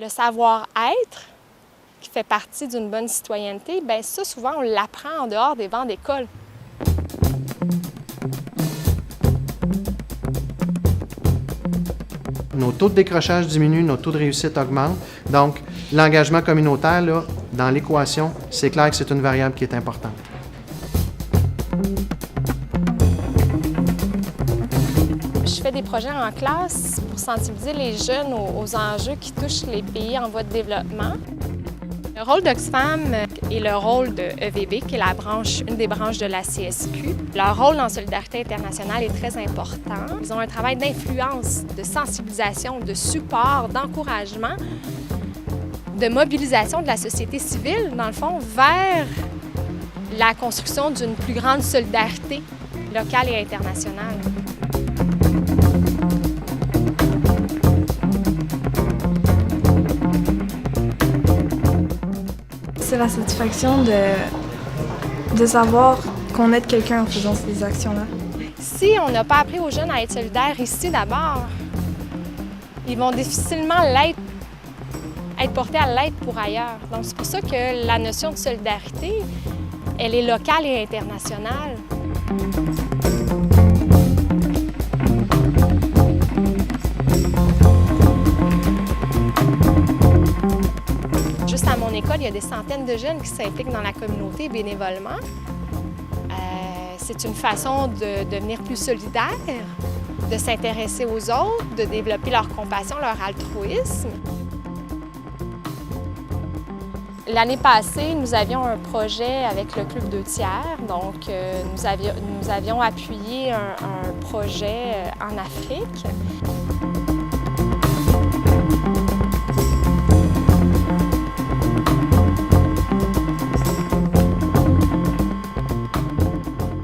Le savoir-être, qui fait partie d'une bonne citoyenneté, bien ça, souvent, on l'apprend en dehors des bancs d'école. Nos taux de décrochage diminuent, nos taux de réussite augmentent. Donc, l'engagement communautaire, là, dans l'équation, c'est clair que c'est une variable qui est importante. Je fais des projets en classe pour sensibiliser les jeunes aux enjeux qui touchent les pays en voie de développement. Le rôle d'Oxfam et le rôle de EVB, qui est une des branches de la CSQ, leur rôle dans Solidarité internationale est très important. Ils ont un travail d'influence, de sensibilisation, de support, d'encouragement, de mobilisation de la société civile, dans le fond, vers la construction d'une plus grande solidarité locale et internationale. C'est la satisfaction de savoir qu'on aide quelqu'un en faisant ces actions-là. Si on n'a pas appris aux jeunes à être solidaires ici d'abord, ils vont difficilement être portés à l'être pour ailleurs. Donc c'est pour ça que la notion de solidarité, elle est locale et internationale. Juste à mon école, il y a des centaines de jeunes qui s'impliquent dans la communauté bénévolement. C'est une façon de devenir plus solidaire, de s'intéresser aux autres, de développer leur compassion, leur altruisme. L'année passée, nous avions un projet avec le Club 2 tiers. Donc, nous avions appuyé un projet en Afrique.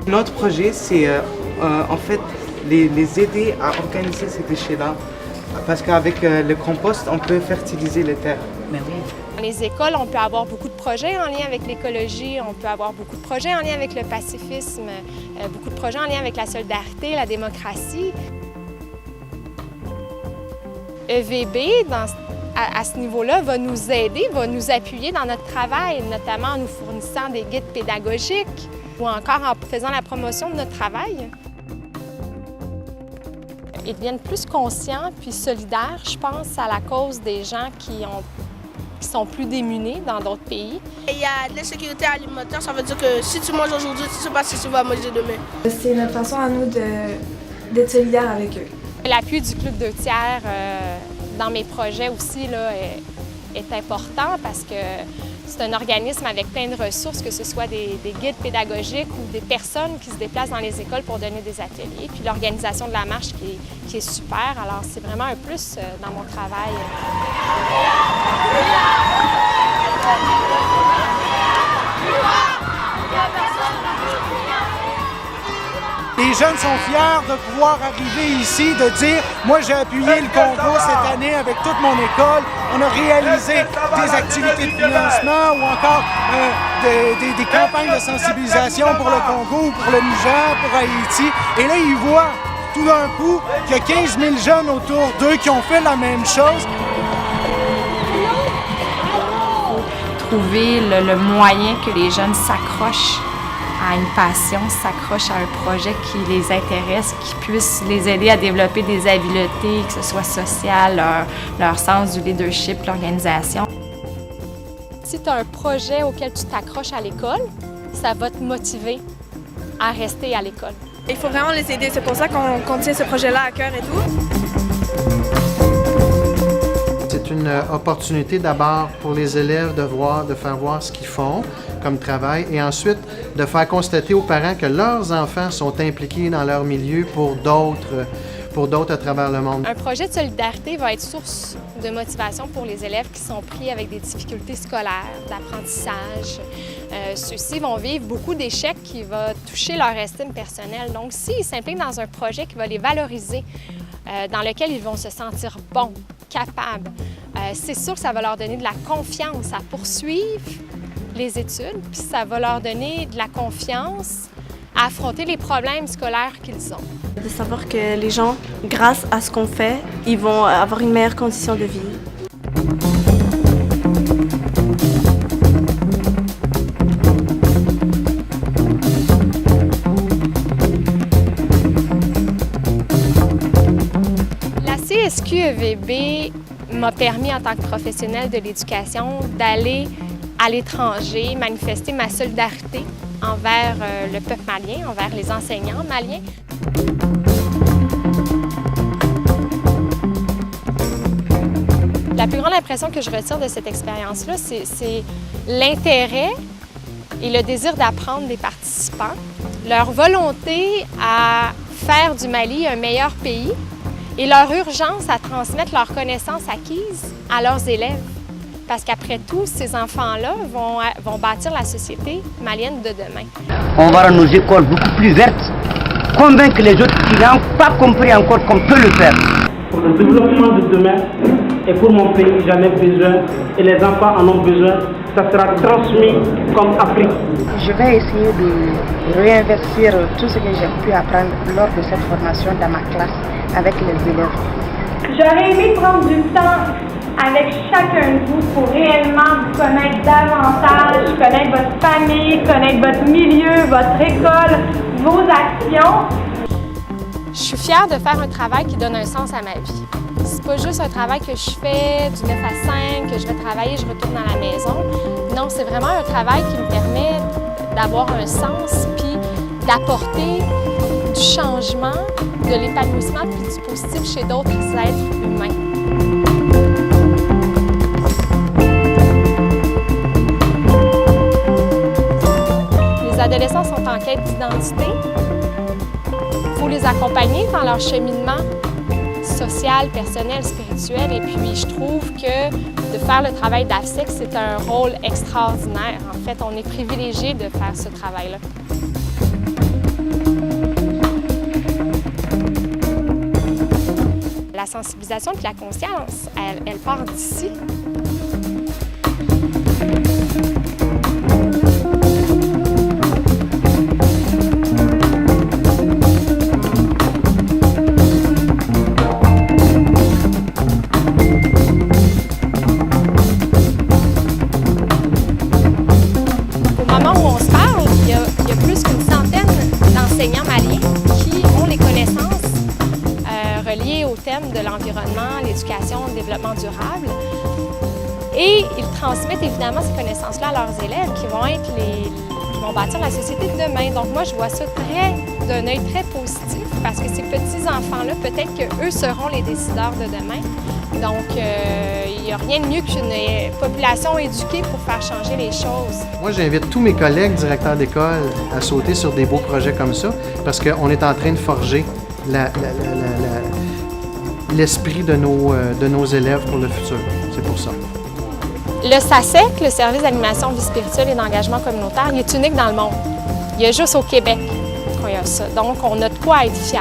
Notre projet, c'est en fait les aider à organiser ces déchets-là. Parce qu'avec le compost, on peut fertiliser les terres. Ben oui. Dans les écoles, on peut avoir beaucoup de projets en lien avec l'écologie, on peut avoir beaucoup de projets en lien avec le pacifisme, beaucoup de projets en lien avec la solidarité, la démocratie. EVB, à ce niveau-là, va nous aider, va nous appuyer dans notre travail, notamment en nous fournissant des guides pédagogiques ou encore en faisant la promotion de notre travail. Ils deviennent plus conscients puis solidaires, je pense, à la cause des gens qui sont plus démunis dans d'autres pays. Il y a de l'insécurité alimentaire, ça veut dire que si tu manges aujourd'hui, tu ne sais pas si tu vas manger demain. C'est notre façon à nous d'être solidaires avec eux. L'appui du Club 2 tiers dans mes projets aussi là, est important parce que c'est un organisme avec plein de ressources, que ce soit des guides pédagogiques ou des personnes qui se déplacent dans les écoles pour donner des ateliers. Puis l'organisation de la marche qui est super. Alors c'est vraiment un plus dans mon travail. Les jeunes sont fiers de pouvoir arriver ici, de dire « Moi, j'ai appuyé le Congo cette année avec toute mon école. On a réalisé des activités de financement ou encore des campagnes de sensibilisation pour le Congo, pour le Niger, pour Haïti. » Et là, ils voient tout d'un coup qu'il y a 15 000 jeunes autour d'eux qui ont fait la même chose. Trouver le moyen que les jeunes s'accrochent à une passion, s'accrochent à un projet qui les intéresse, qui puisse les aider à développer des habiletés, que ce soit social, leur sens du leadership, l'organisation. Si tu as un projet auquel tu t'accroches à l'école, ça va te motiver à rester à l'école. Il faut vraiment les aider, c'est pour ça qu'on tient ce projet-là à cœur et tout. C'est une opportunité d'abord pour les élèves de faire voir ce qu'ils font comme travail et ensuite de faire constater aux parents que leurs enfants sont impliqués dans leur milieu pour d'autres à travers le monde. Un projet de solidarité va être source de motivation pour les élèves qui sont pris avec des difficultés scolaires, d'apprentissage. Ceux-ci vont vivre beaucoup d'échecs qui vont toucher leur estime personnelle. Donc, s'ils s'impliquent dans un projet qui va les valoriser, dans lequel ils vont se sentir bons, capables, c'est sûr que ça va leur donner de la confiance à poursuivre les études, puis ça va leur donner de la confiance à affronter les problèmes scolaires qu'ils ont. De savoir que les gens, grâce à ce qu'on fait, ils vont avoir une meilleure condition de vie. EVB m'a permis, en tant que professionnelle de l'éducation, d'aller à l'étranger, manifester ma solidarité envers le peuple malien, envers les enseignants maliens. La plus grande impression que je retire de cette expérience-là, c'est l'intérêt et le désir d'apprendre des participants, leur volonté à faire du Mali un meilleur pays et leur urgence à transmettre leurs connaissances acquises à leurs élèves. Parce qu'après tout, ces enfants-là vont bâtir la société malienne de demain. On va rendre nos écoles beaucoup plus vertes, convaincre les autres qui n'ont pas compris encore qu'on peut le faire. Pour le développement de demain et pour mon pays, j'en ai besoin et les enfants en ont besoin. Ça sera transmis comme Afrique. Je vais essayer de réinvestir tout ce que j'ai pu apprendre lors de cette formation dans ma classe avec les élèves. J'aurais aimé prendre du temps avec chacun de vous pour réellement vous connaître davantage, connaître votre famille, connaître votre milieu, votre école, vos actions. Je suis fière de faire un travail qui donne un sens à ma vie. C'est pas juste un travail que je fais du 9 à 5, que je vais travailler, je retourne dans la maison. Non, c'est vraiment un travail qui me permet d'avoir un sens puis d'apporter du changement, de l'épanouissement puis du positif chez d'autres êtres humains. Les adolescents sont en quête d'identité. Il faut les accompagner dans leur cheminement social, personnel, spirituel. Et puis, je trouve que de faire le travail d'AFSEC, c'est un rôle extraordinaire. En fait, on est privilégié de faire ce travail-là. La sensibilisation et la conscience, elle part d'ici. Reliés au thème de l'environnement, l'éducation, le développement durable. Et ils transmettent évidemment ces connaissances-là à leurs élèves qui vont bâtir la société de demain. Donc moi, je vois ça d'un œil très positif parce que ces petits-enfants-là, peut-être qu'eux seront les décideurs de demain. Donc, il n'y a rien de mieux qu'une population éduquée pour faire changer les choses. Moi, j'invite tous mes collègues directeurs d'école à sauter sur des beaux projets comme ça parce qu'on est en train de forger l'esprit de nos élèves pour le futur. C'est pour ça. Le SACEC, le Service d'animation vie spirituelle et d'engagement communautaire, il est unique dans le monde. Il y a juste au Québec qu'on a ça. Donc, on a de quoi être fiers.